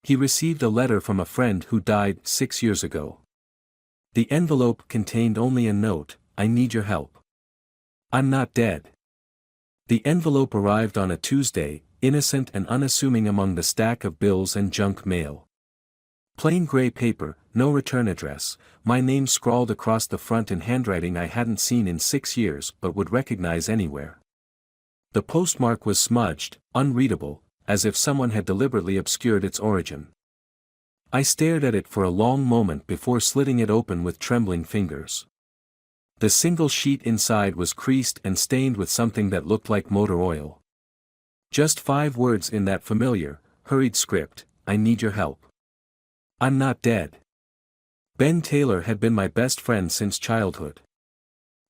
He received a letter from a friend who died 6 years ago. The envelope contained only a note, "I need your help. I'm not dead." The envelope arrived on a Tuesday, innocent and unassuming among the stack of bills and junk mail. Plain gray paper, no return address, my name scrawled across the front in handwriting I hadn't seen in 6 years but would recognize anywhere. The postmark was smudged, unreadable, as if someone had deliberately obscured its origin. I stared at it for a long moment before slitting it open with trembling fingers. The single sheet inside was creased and stained with something that looked like motor oil. Just 5 words in that familiar, hurried script: "I need your help. I'm not dead." Ben Taylor had been my best friend since childhood.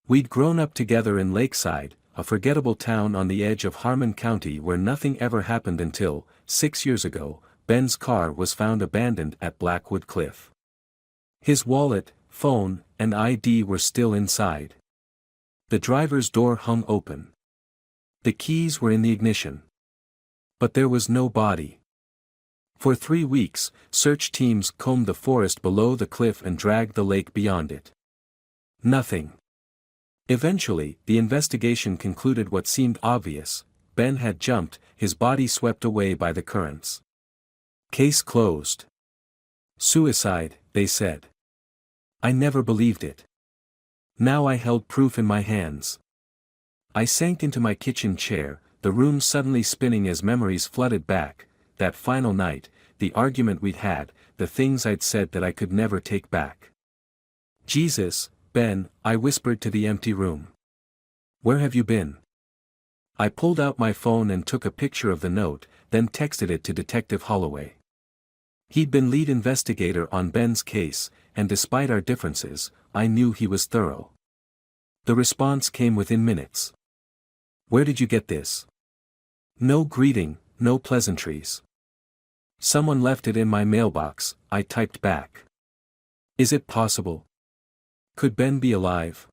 We'd grown up together in Lakeside, a forgettable town on the edge of Harmon County where nothing ever happened until, 6 years ago, Ben's car was found abandoned at Blackwood Cliff. His wallet, phone, and ID were still inside. The driver's door hung open. The keys were in the ignition. But there was no body. For 3 weeks, search teams combed the forest below the cliff and dragged the lake beyond it. Nothing. Eventually, the investigation concluded what seemed obvious: Ben had jumped, his body swept away by the currents. Case closed. Suicide, they said. I never believed it. Now I held proof in my hands. I sank into my kitchen chair, the room suddenly spinning as memories flooded back: that final night, the argument we'd had, the things I'd said that I could never take back. "Jesus, Ben," I whispered to the empty room. "Where have you been?" I pulled out my phone and took a picture of the note, then texted it to Detective Holloway. He'd been lead investigator on Ben's case, and despite our differences, I knew he was thorough. The response came within minutes. "Where did you get this?" No greeting, no pleasantries. "Someone left it in my mailbox," I typed back. "Is it possible? Could Ben be alive?"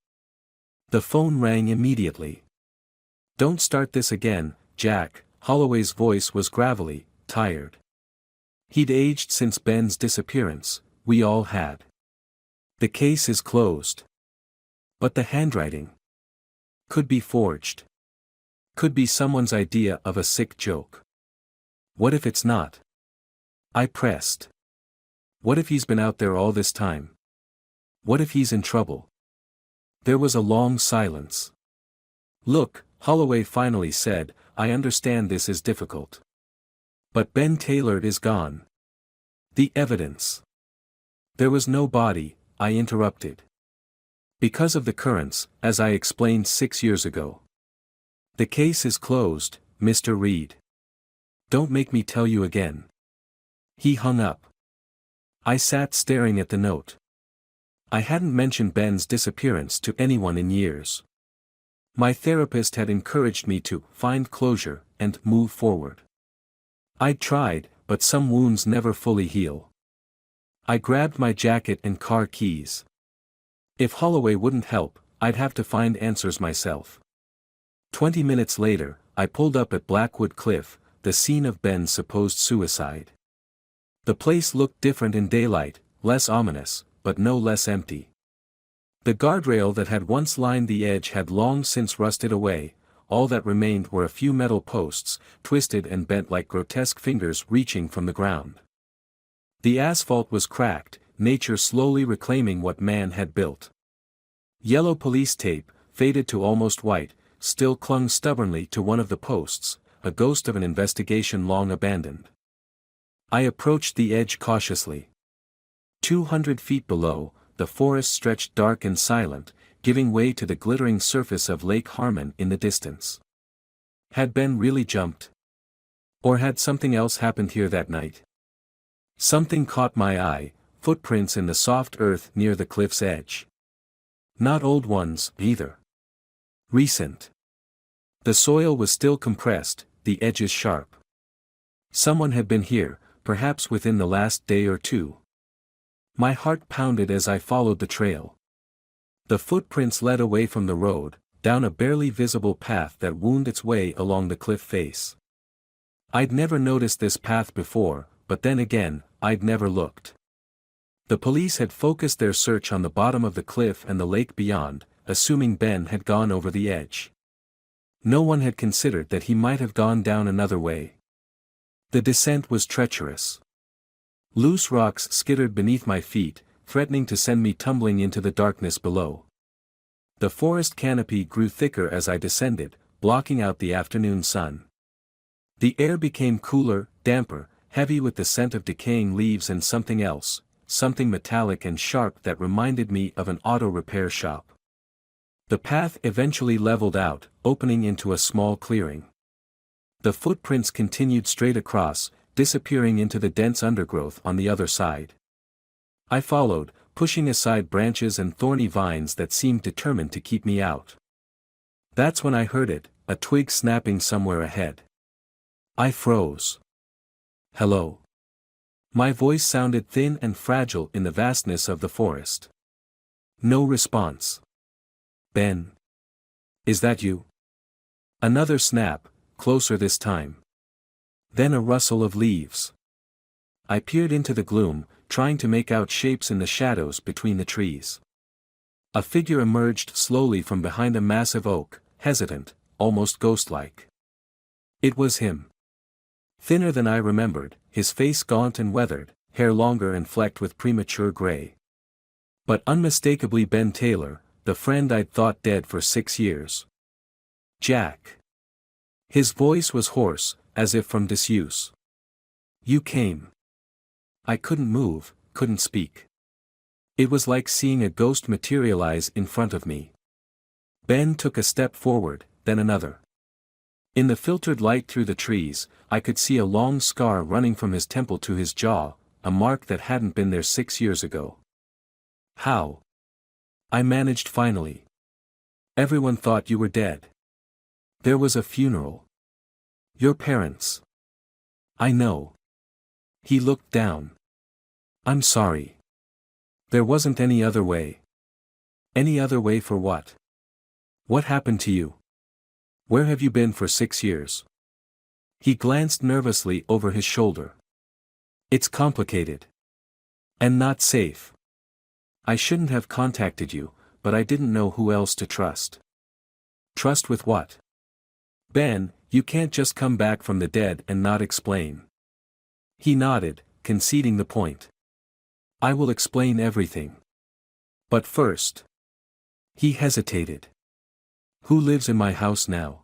The phone rang immediately. "Don't start this again, Jack." Holloway's voice was gravelly, tired. He'd aged since Ben's disappearance, we all had. "The case is closed. But the handwriting could be forged. Could be someone's idea of a sick joke. What if it's not?" I pressed. "What if he's been out there all this time? What if he's in trouble?" There was a long silence. "Look," Holloway finally said, "I understand this is difficult. But Ben Taylor is gone. The evidence." "There was no body," I interrupted. "Because of the currents, as I explained 6 years ago. The case is closed, Mr. Reed. Don't make me tell you again." He hung up. I sat staring at the note. I hadn't mentioned Ben's disappearance to anyone in years. My therapist had encouraged me to find closure and move forward. I'd tried, but some wounds never fully heal. I grabbed my jacket and car keys. If Holloway wouldn't help, I'd have to find answers myself. 20 minutes later, I pulled up at Blackwood Cliff, the scene of Ben's supposed suicide. The place looked different in daylight, less ominous, but no less empty. The guardrail that had once lined the edge had long since rusted away. All that remained were a few metal posts, twisted and bent like grotesque fingers reaching from the ground. The asphalt was cracked, nature slowly reclaiming what man had built. Yellow police tape, faded to almost white, still clung stubbornly to one of the posts, a ghost of an investigation long abandoned. I approached the edge cautiously. 200 feet below, the forest stretched dark and silent, giving way to the glittering surface of Lake Harmon in the distance. Had Ben really jumped? Or had something else happened here that night? Something caught my eye: footprints in the soft earth near the cliff's edge. Not old ones, either. Recent. The soil was still compressed, the edges sharp. Someone had been here, perhaps within the last day or two. My heart pounded as I followed the trail. The footprints led away from the road, down a barely visible path that wound its way along the cliff face. I'd never noticed this path before, but then again, I'd never looked. The police had focused their search on the bottom of the cliff and the lake beyond, assuming Ben had gone over the edge. No one had considered that he might have gone down another way. The descent was treacherous. Loose rocks skittered beneath my feet, threatening to send me tumbling into the darkness below. The forest canopy grew thicker as I descended, blocking out the afternoon sun. The air became cooler, damper, heavy with the scent of decaying leaves and something else, something metallic and sharp that reminded me of an auto repair shop. The path eventually leveled out, opening into a small clearing. The footprints continued straight across, disappearing into the dense undergrowth on the other side. I followed, pushing aside branches and thorny vines that seemed determined to keep me out. That's when I heard it, a twig snapping somewhere ahead. I froze. Hello. My voice sounded thin and fragile in the vastness of the forest. No response. Ben. Is that you? Another snap, closer this time. Then a rustle of leaves. I peered into the gloom, trying to make out shapes in the shadows between the trees. A figure emerged slowly from behind a massive oak, hesitant, almost ghost-like. It was him. Thinner than I remembered, his face gaunt and weathered, hair longer and flecked with premature gray. But unmistakably Ben Taylor, the friend I'd thought dead for 6 years. Jack. His voice was hoarse, as if from disuse. You came. I couldn't move, couldn't speak. It was like seeing a ghost materialize in front of me. Ben took a step forward, then another. In the filtered light through the trees, I could see a long scar running from his temple to his jaw, a mark that hadn't been there 6 years ago. How? I managed finally. Everyone thought you were dead. There was a funeral. Your parents. I know. He looked down. I'm sorry. There wasn't any other way. Any other way for what? What happened to you? Where have you been for 6 years? He glanced nervously over his shoulder. It's complicated. And not safe. I shouldn't have contacted you, but I didn't know who else to trust. Trust with what? Ben, you can't just come back from the dead and not explain. He nodded, conceding the point. I will explain everything. But first. He hesitated. Who lives in my house now?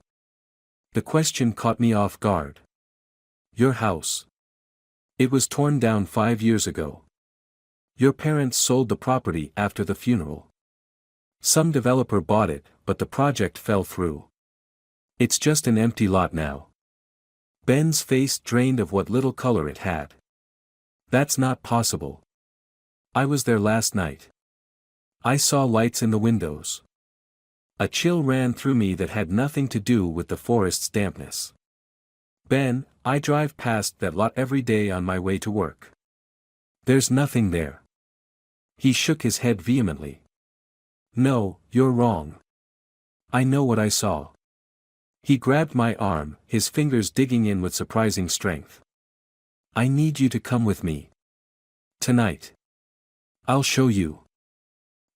The question caught me off guard. Your house. It was torn down 5 years ago. Your parents sold the property after the funeral. Some developer bought it, but the project fell through. It's just an empty lot now. Ben's face drained of what little color it had. That's not possible. I was there last night. I saw lights in the windows. A chill ran through me that had nothing to do with the forest's dampness. Ben, I drive past that lot every day on my way to work. There's nothing there. He shook his head vehemently. No, you're wrong. I know what I saw. He grabbed my arm, his fingers digging in with surprising strength. I need you to come with me. Tonight. I'll show you.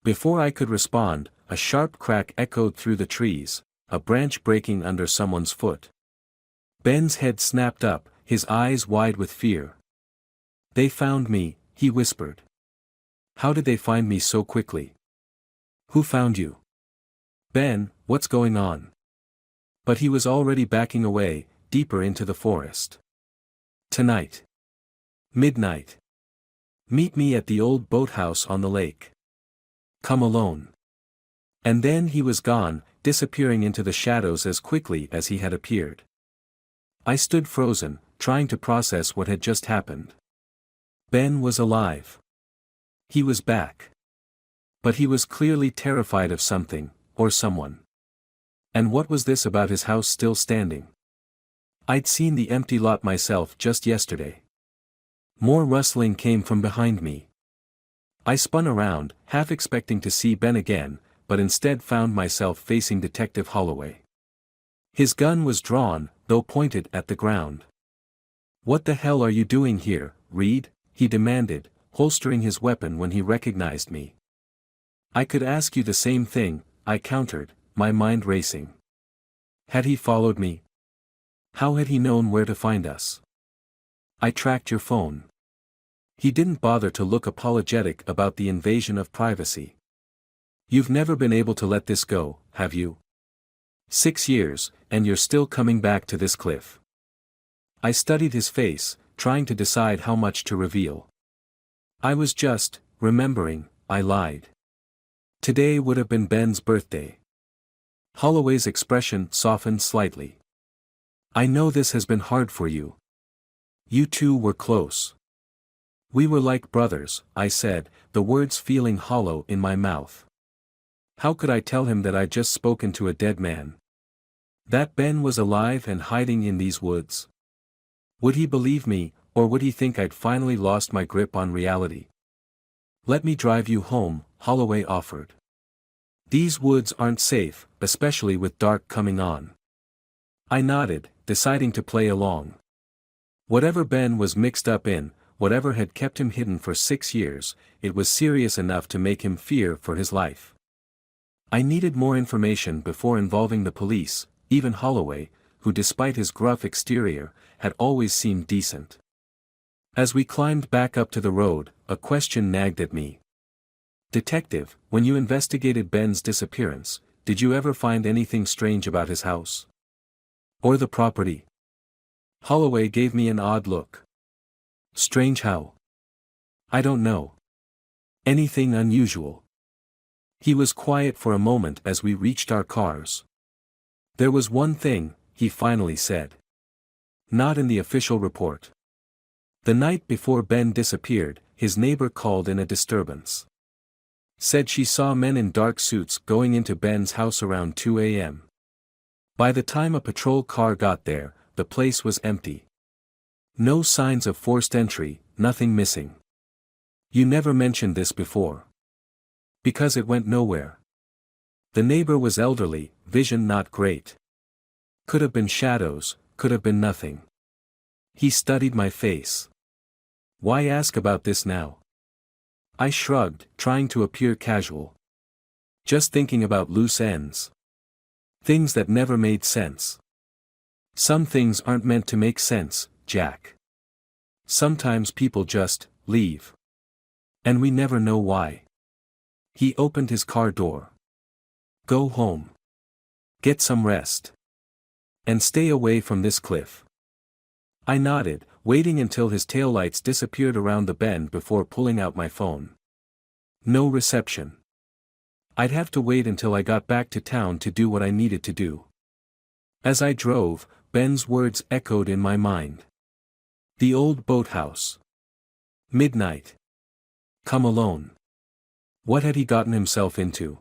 Before I could respond, a sharp crack echoed through the trees, a branch breaking under someone's foot. Ben's head snapped up, his eyes wide with fear. They found me, he whispered. How did they find me so quickly? Who found you? Ben, what's going on? But he was already backing away, deeper into the forest. Tonight. Midnight. Meet me at the old boathouse on the lake. Come alone. And then he was gone, disappearing into the shadows as quickly as he had appeared. I stood frozen, trying to process what had just happened. Ben was alive. He was back. But he was clearly terrified of something, or someone. And what was this about his house still standing? I'd seen the empty lot myself just yesterday. More rustling came from behind me. I spun around, half expecting to see Ben again, but instead found myself facing Detective Holloway. His gun was drawn, though pointed at the ground. What the hell are you doing here? Reed?" he demanded, holstering his weapon when he recognized me. "I could ask you the same thing," I countered, my mind racing. Had he followed me? How had he known where to find us? "I tracked your phone." He didn't bother to look apologetic about the invasion of privacy. "You've never been able to let this go, have you? 6 years, and you're still coming back to this cliff." I studied his face, trying to decide how much to reveal. "I was just remembering," I lied. "Today would have been Ben's birthday." Holloway's expression softened slightly. "I know this has been hard for you. You two were close." "We were like brothers," I said, the words feeling hollow in my mouth. How could I tell him that I'd just spoken to a dead man? That Ben was alive and hiding in these woods? Would he believe me, or would he think I'd finally lost my grip on reality? "Let me drive you home," Holloway offered. "These woods aren't safe, especially with dark coming on." I nodded, deciding to play along. Whatever Ben was mixed up in, whatever had kept him hidden for 6 years, it was serious enough to make him fear for his life. I needed more information before involving the police, even Holloway, who despite his gruff exterior, had always seemed decent. As we climbed back up to the road, a question nagged at me. "Detective, when you investigated Ben's disappearance, did you ever find anything strange about his house? Or the property?" Holloway gave me an odd look. "Strange how?" "I don't know. Anything unusual?" He was quiet for a moment as we reached our cars. "There was one thing," he finally said. "Not in the official report. The night before Ben disappeared, his neighbor called in a disturbance. Said she saw men in dark suits going into Ben's house around 2 a.m. By the time a patrol car got there, the place was empty. No signs of forced entry, nothing missing." "You never mentioned this before." "Because it went nowhere. The neighbor was elderly, vision not great. Could have been shadows, could have been nothing." He studied my face. "Why ask about this now?" I shrugged, trying to appear casual. "Just thinking about loose ends. Things that never made sense." "Some things aren't meant to make sense, Jack. Sometimes people just leave. And we never know why." He opened his car door. "Go home. Get some rest. And stay away from this cliff." I nodded, waiting until his taillights disappeared around the bend before pulling out my phone. No reception. I'd have to wait until I got back to town to do what I needed to do. As I drove, Ben's words echoed in my mind. The old boathouse. Midnight. Come alone. What had he gotten himself into?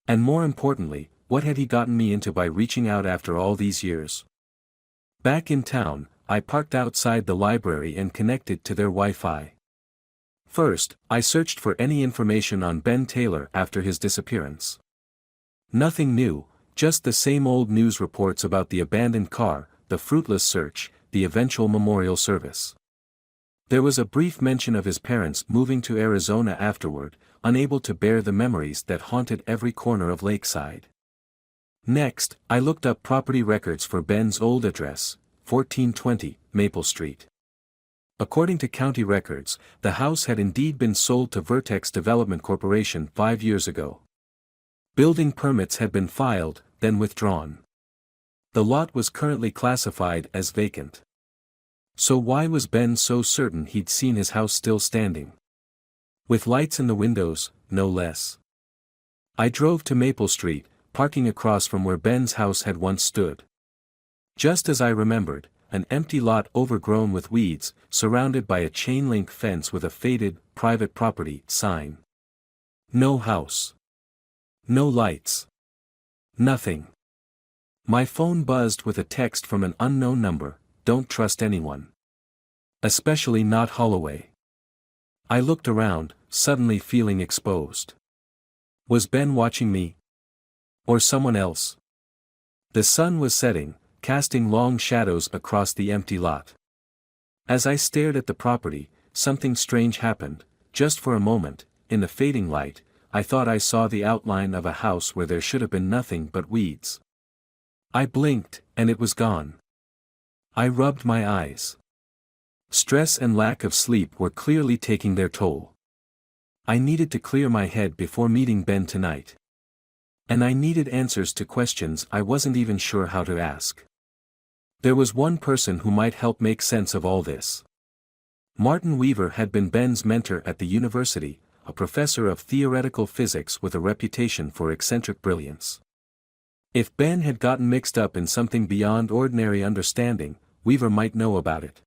And more importantly, what had he gotten me into by reaching out after all these years? Back in town, I parked outside the library and connected to their Wi-Fi. First, I searched for any information on Ben Taylor after his disappearance. Nothing new, just the same old news reports about the abandoned car, the fruitless search, the eventual memorial service. There was a brief mention of his parents moving to Arizona afterward, unable to bear the memories that haunted every corner of Lakeside. Next, I looked up property records for Ben's old address, 1420 Maple Street. According to county records, the house had indeed been sold to Vertex Development Corporation 5 years ago. Building permits had been filed, then withdrawn. The lot was currently classified as vacant. So why was Ben so certain he'd seen his house still standing? With lights in the windows, no less. I drove to Maple Street, parking across from where Ben's house had once stood. Just as I remembered, an empty lot overgrown with weeds, surrounded by a chain-link fence with a faded, private property sign. No house. No lights. Nothing. My phone buzzed with a text from an unknown number, "Don't trust anyone. Especially not Holloway." I looked around, suddenly feeling exposed. Was Ben watching me? Or someone else? The sun was setting, casting long shadows across the empty lot. As I stared at the property, something strange happened. Just for a moment, in the fading light, I thought I saw the outline of a house where there should have been nothing but weeds. I blinked, and it was gone. I rubbed my eyes. Stress and lack of sleep were clearly taking their toll. I needed to clear my head before meeting Ben tonight. And I needed answers to questions I wasn't even sure how to ask. There was one person who might help make sense of all this. Martin Weaver had been Ben's mentor at the university, a professor of theoretical physics with a reputation for eccentric brilliance. If Ben had gotten mixed up in something beyond ordinary understanding, Weaver might know about it.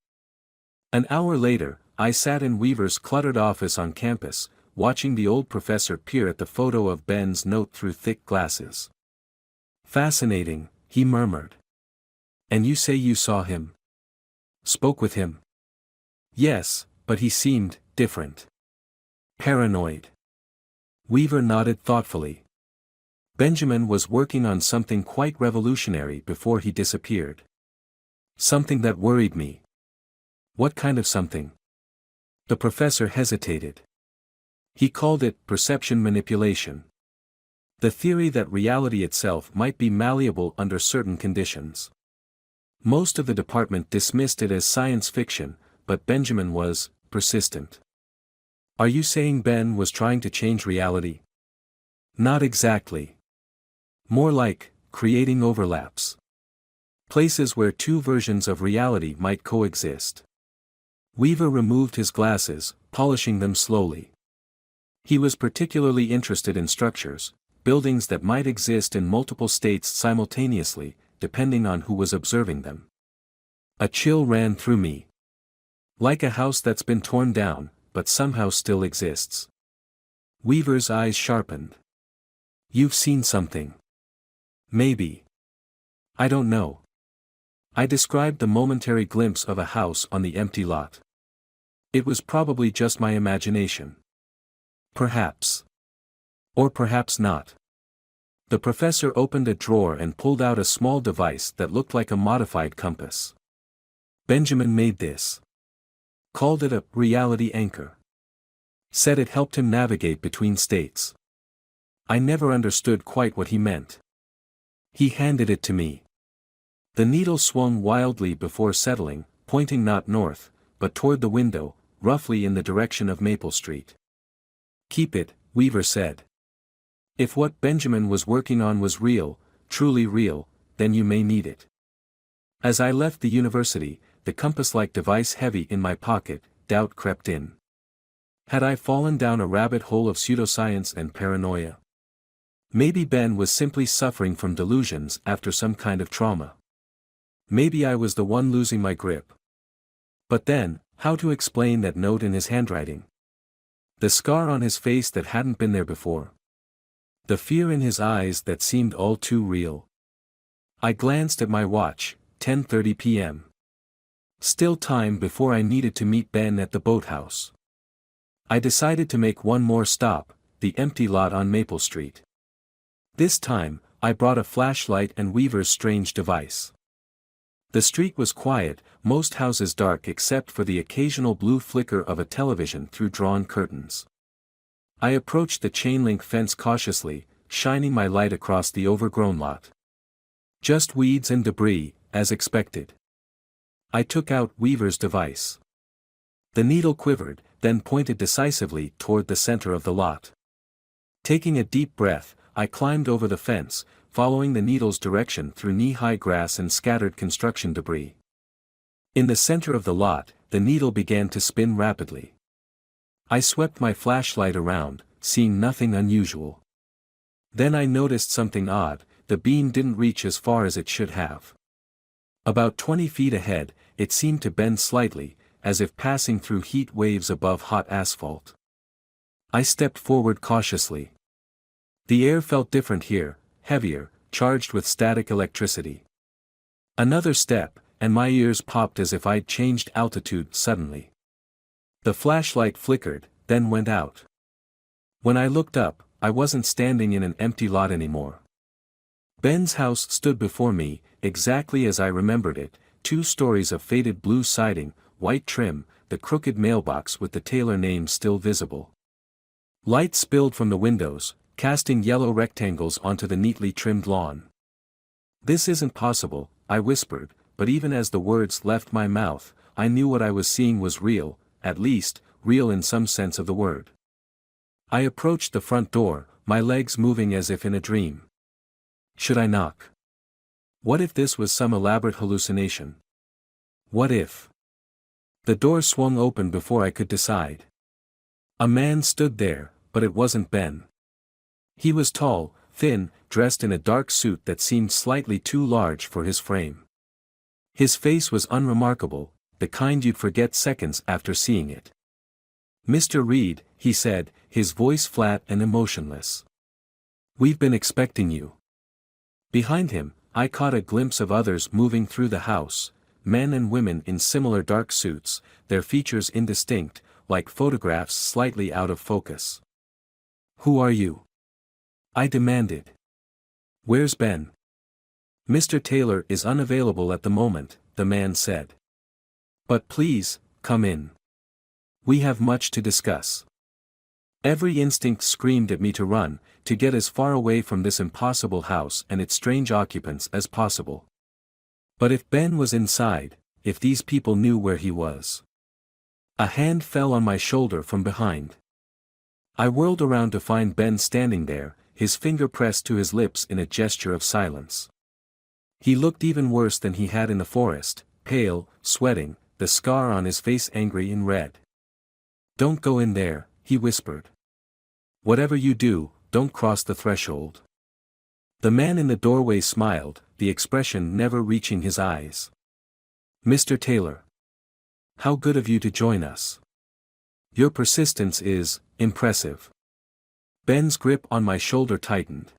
An hour later, I sat in Weaver's cluttered office on campus, watching the old professor peer at the photo of Ben's note through thick glasses. "Fascinating," he murmured. "And you say you saw him? Spoke with him?" "Yes, but he seemed different. Paranoid." Weaver nodded thoughtfully. "Benjamin was working on something quite revolutionary before he disappeared. Something that worried me." "What kind of something?" The professor hesitated. He called it perception manipulation. The theory that reality itself might be malleable under certain conditions. Most of the department dismissed it as science fiction, but Benjamin was persistent. "Are you saying Ben was trying to change reality?" "Not exactly. More like, creating overlaps. Places where two versions of reality might coexist." Weaver removed his glasses, polishing them slowly. He was particularly interested in structures, buildings that might exist in multiple states simultaneously, depending on who was observing them. A chill ran through me. Like a house that's been torn down, but somehow still exists. Weaver's eyes sharpened. "You've seen something." "Maybe. I don't know." I described the momentary glimpse of a house on the empty lot. "It was probably just my imagination." "Perhaps. Or perhaps not." The professor opened a drawer and pulled out a small device that looked like a modified compass. "Benjamin made this. Called it a reality anchor. Said it helped him navigate between states. I never understood quite what he meant. He handed it to me." The needle swung wildly before settling, pointing not north, but toward the window, roughly in the direction of Maple Street. "Keep it," Weaver said. "If what Benjamin was working on was real, truly real, then you may need it." As I left the university, the compass-like device heavy in my pocket, doubt crept in. Had I fallen down a rabbit hole of pseudoscience and paranoia? Maybe Ben was simply suffering from delusions after some kind of trauma. Maybe I was the one losing my grip. But then, how to explain that note in his handwriting? The scar on his face that hadn't been there before. The fear in his eyes that seemed all too real. I glanced at my watch, 10:30 p.m. Still time before I needed to meet Ben at the boathouse. I decided to make one more stop, the empty lot on Maple Street. This time, I brought a flashlight and Weaver's strange device. The street was quiet, most houses dark except for the occasional blue flicker of a television through drawn curtains. I approached the chain-link fence cautiously, shining my light across the overgrown lot. Just weeds and debris, as expected. I took out Weaver's device. The needle quivered, then pointed decisively toward the center of the lot. Taking a deep breath, I climbed over the fence, following the needle's direction through knee-high grass and scattered construction debris. In the center of the lot, the needle began to spin rapidly. I swept my flashlight around, seeing nothing unusual. Then I noticed something odd, the beam didn't reach as far as it should have. About 20 feet ahead, it seemed to bend slightly, as if passing through heat waves above hot asphalt. I stepped forward cautiously. The air felt different here, heavier, charged with static electricity. Another step, and my ears popped as if I'd changed altitude suddenly. The flashlight flickered, then went out. When I looked up, I wasn't standing in an empty lot anymore. Ben's house stood before me, exactly as I remembered it, 2 stories of faded blue siding, white trim, the crooked mailbox with the Taylor name still visible. Light spilled from the windows, casting yellow rectangles onto the neatly trimmed lawn. "This isn't possible," I whispered, but even as the words left my mouth, I knew what I was seeing was real, at least, real in some sense of the word. I approached the front door, my legs moving as if in a dream. Should I knock? What if this was some elaborate hallucination? What if? The door swung open before I could decide. A man stood there, but it wasn't Ben. He was tall, thin, dressed in a dark suit that seemed slightly too large for his frame. His face was unremarkable, the kind you'd forget seconds after seeing it. "Mr. Reed," he said, his voice flat and emotionless. "We've been expecting you." Behind him, I caught a glimpse of others moving through the house, men and women in similar dark suits, their features indistinct, like photographs slightly out of focus. "Who are you?" I demanded. "Where's Ben?" "Mr. Taylor is unavailable at the moment," the man said. "But please, come in. We have much to discuss." Every instinct screamed at me to run, to get as far away from this impossible house and its strange occupants as possible. But if Ben was inside, if these people knew where he was. A hand fell on my shoulder from behind. I whirled around to find Ben standing there, his finger pressed to his lips in a gesture of silence. He looked even worse than he had in the forest, pale, sweating, the scar on his face angry and red. "Don't go in there," he whispered. "Whatever you do, don't cross the threshold." The man in the doorway smiled, the expression never reaching his eyes. "Mr. Taylor. How good of you to join us. Your persistence is impressive." Ben's grip on my shoulder tightened.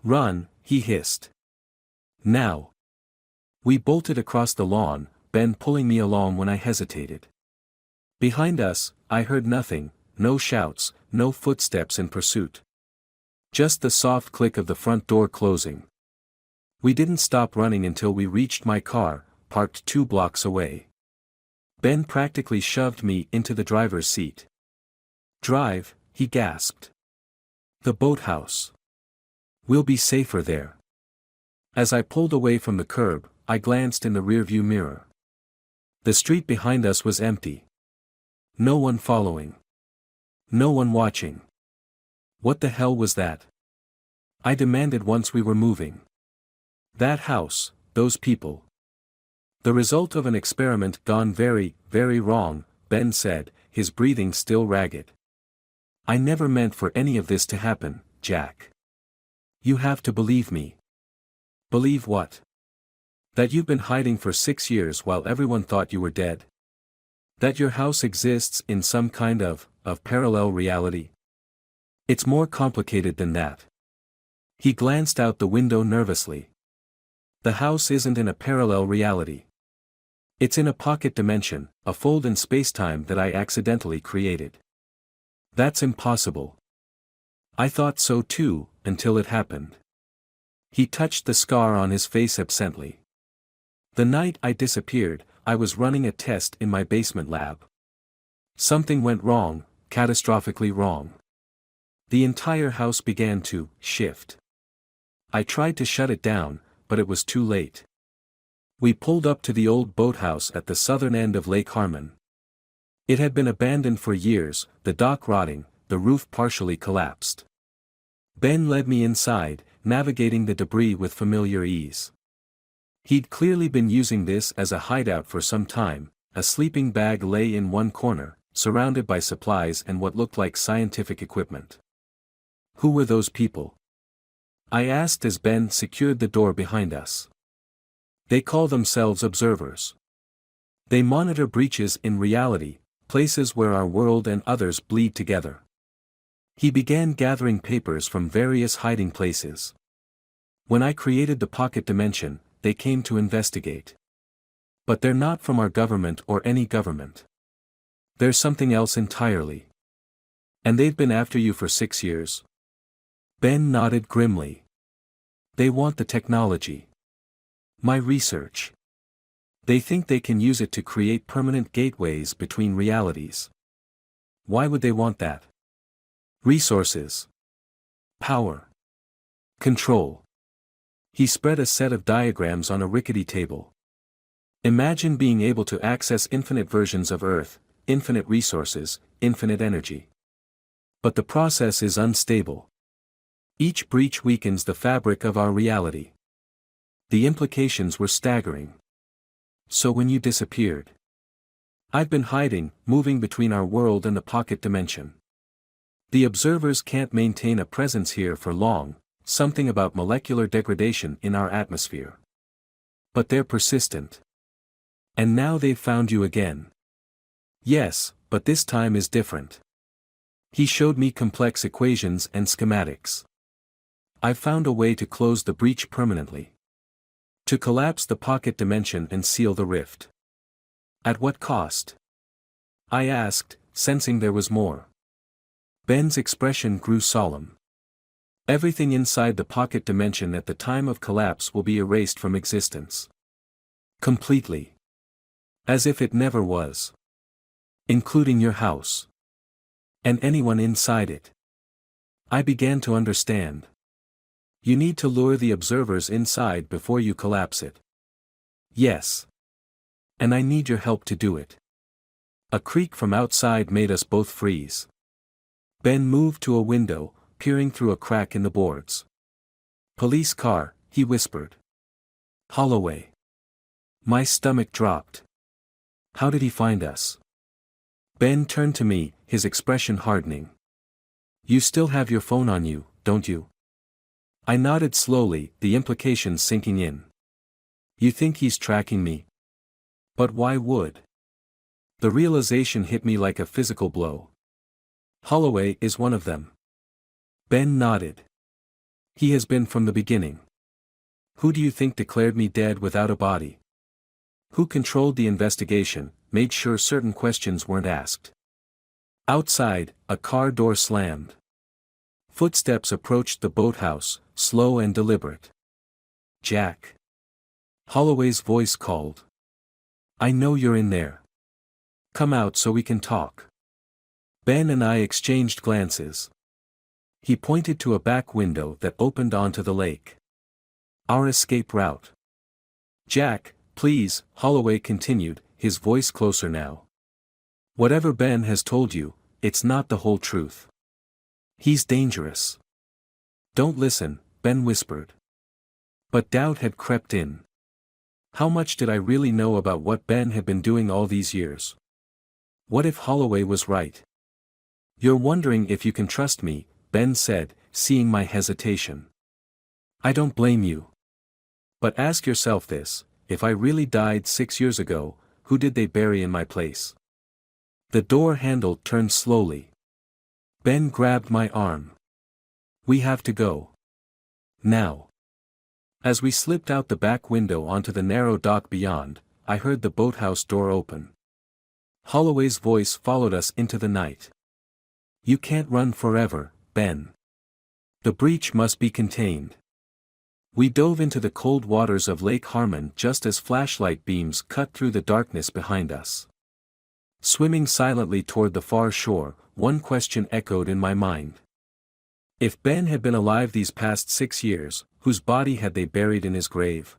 "Run," he hissed. "Now." We bolted across the lawn, Ben pulling me along when I hesitated. Behind us, I heard nothing, no shouts, no footsteps in pursuit. Just the soft click of the front door closing. We didn't stop running until we reached my car, parked 2 blocks away. Ben practically shoved me into the driver's seat. "Drive," he gasped. "The boathouse. We'll be safer there." As I pulled away from the curb, I glanced in the rearview mirror. The street behind us was empty. No one following. No one watching. What the hell was that? I demanded once we were moving. That house, those people. "The result of an experiment gone very, very wrong," Ben said, his breathing still ragged. "I never meant for any of this to happen, Jack. You have to believe me." "Believe what?" "That you've been hiding for 6 years while everyone thought you were dead. That your house exists in some kind of parallel reality. It's more complicated than that." He glanced out the window nervously. "The house isn't in a parallel reality. It's in a pocket dimension, a fold in spacetime that I accidentally created." "That's impossible." "I thought so too, until it happened." He touched the scar on his face absently. "The night I disappeared, I was running a test in my basement lab. Something went wrong, catastrophically wrong. The entire house began to shift. I tried to shut it down, but it was too late." We pulled up to the old boathouse at the southern end of Lake Harmon. It had been abandoned for years, the dock rotting, the roof partially collapsed. Ben led me inside, navigating the debris with familiar ease. He'd clearly been using this as a hideout for some time. A sleeping bag lay in one corner, surrounded by supplies and what looked like scientific equipment. "Who were those people?" I asked as Ben secured the door behind us. "They call themselves observers. They monitor breaches in reality, places where our world and others bleed together." He began gathering papers from various hiding places. "When I created the pocket dimension, they came to investigate. But they're not from our government or any government. They're something else entirely. And they've been after you for 6 years?" Ben nodded grimly. "They want the technology. My research. They think they can use it to create permanent gateways between realities. Why would they want that? Resources. Power. Control. He spread a set of diagrams on a rickety table. Imagine being able to access infinite versions of Earth, infinite resources, infinite energy. But the process is unstable. Each breach weakens the fabric of our reality. The implications were staggering. So when you disappeared, I've been hiding, moving between our world and the pocket dimension. The observers can't maintain a presence here for long, something about molecular degradation in our atmosphere. But they're persistent. And now they've found you again. Yes, but this time is different. He showed me complex equations and schematics. I've found a way to close the breach permanently. To collapse the pocket dimension and seal the rift. At what cost? I asked, sensing there was more. Ben's expression grew solemn. Everything inside the pocket dimension at the time of collapse will be erased from existence. Completely. As if it never was. Including your house. And anyone inside it. I began to understand. You need to lure the observers inside before you collapse it. Yes. And I need your help to do it. A creak from outside made us both freeze. Ben moved to a window, peering through a crack in the boards. Police car, he whispered. Holloway. My stomach dropped. How did he find us? Ben turned to me, his expression hardening. You still have your phone on you, don't you? I nodded slowly, the implications sinking in. You think he's tracking me? But why would? The realization hit me like a physical blow. Holloway is one of them. Ben nodded. He has been from the beginning. Who do you think declared me dead without a body? Who controlled the investigation, made sure certain questions weren't asked? Outside, a car door slammed. Footsteps approached the boathouse, slow and deliberate. Jack. Holloway's voice called. I know you're in there. Come out so we can talk. Ben and I exchanged glances. He pointed to a back window that opened onto the lake. Our escape route. Jack, please, Holloway continued, his voice closer now. Whatever Ben has told you, it's not the whole truth. He's dangerous. Don't listen, Ben whispered. But doubt had crept in. How much did I really know about what Ben had been doing all these years? What if Holloway was right? You're wondering if you can trust me, Ben said, seeing my hesitation. I don't blame you. But ask yourself this, if I really died 6 years ago, who did they bury in my place? The door handle turned slowly. Ben grabbed my arm. We have to go. Now. As we slipped out the back window onto the narrow dock beyond, I heard the boathouse door open. Holloway's voice followed us into the night. You can't run forever, Ben. The breach must be contained. We dove into the cold waters of Lake Harmon just as flashlight beams cut through the darkness behind us. Swimming silently toward the far shore, one question echoed in my mind. If Ben had been alive these past 6 years, whose body had they buried in his grave?